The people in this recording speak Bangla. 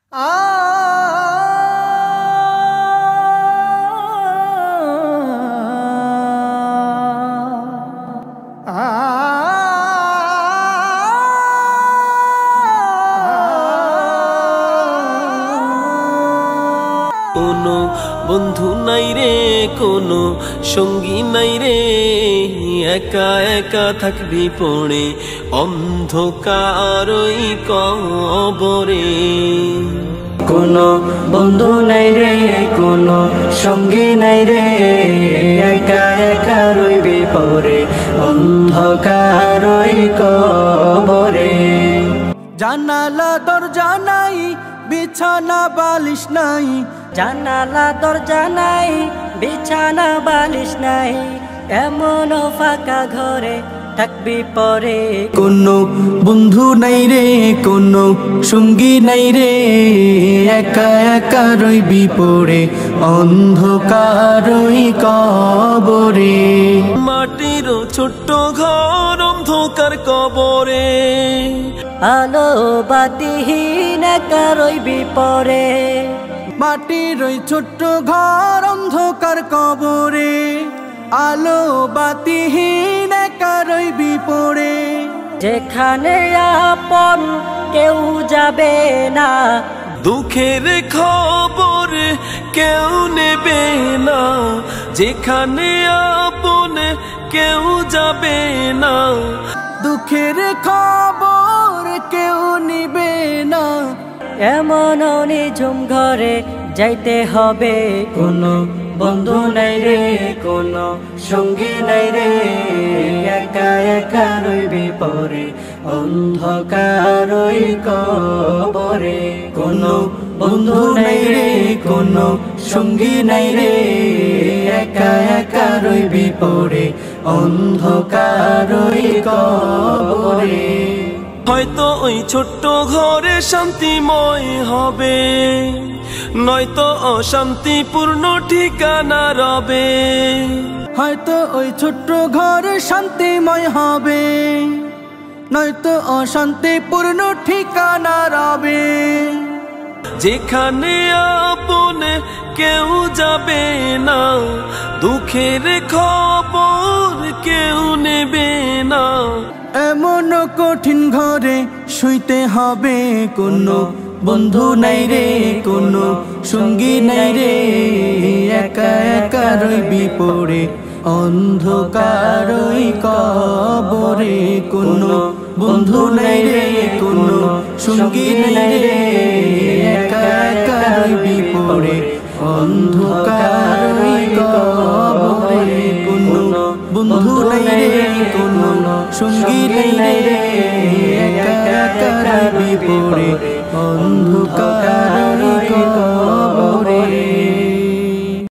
কোনো বন্ধু নাই রে, কোনো সঙ্গী নাই রে, একা একা থাকবি পড়ে অন্ধকারই কবরে। কোনো বন্ধু নাই রে, কোনো সঙ্গী নাই রে, একা একা রইবি পড়ে অন্ধকারই কবরে। জানালা দরজা নাই, বিছানা বালিশ নাই, জানালা দরজা নাই, বিছানা বালিশ নাই, এমন ফাঁকা ঘরে থাকবি পরে। কোনো বন্ধু নাই রে, কোনো সঙ্গী নাই রে, একা একা রইবি পড়ে অন্ধকারই কবরে। মাটির ছোট্ট ঘর অন্ধকার কবরে, আলো বাতিহীন একা রইবি পরে। মাটির ওই ছোট্ট ঘর অন্ধকার কবরে, আলো বাতিহীন একা রইবি পড়ে। যেখানে আপন কেউ যাবে না, দুঃখের খবর কেউ নেবে না, যেখানে আপন কেউ যাবে না, দুঃখের খবর কেউ নিবে না, এমন নিঝুম ঘরে যাইতে হবে। কোনো বন্ধু নাই রে, কোনো সঙ্গী নাই রে, একা একা রইবি পড়ে অন্ধকারই কবরে। কোনো বন্ধু নাই রে, কোনো সঙ্গী নাই রে, একা একা রইবি পড়ে অন্ধকারই কবরে। হয়তো ওই ছোট্ট ঘরে শান্তিময় হবে, নয়তো অশান্তিপূর্ণ ঠিকানা রবে। হয়তো ওই ছোট্ট ঘর শান্তিময় হবে, নয়তো অশান্তিপূর্ণ ঠিকানা রবে। যেখানে আপন কেউ যাবে না, দুঃখের খবর কেউ নেবে না, এমন কঠিন ঘরে শুইতে হবে। কোনো বন্ধু নাই রে, কোনো সঙ্গী নাই রে, একা একা রইবি পড়ে অন্ধকারই কবরে। কোনো বন্ধু নাই রে, কোনো সঙ্গী নাই রে, একা একা রইবি পড়ে অন্ধকারই কবরে। কোনো বন্ধু নাই রে, কোনো সঙ্গী নাই রে, একা একা রইবি পড়ে অন্ধকার।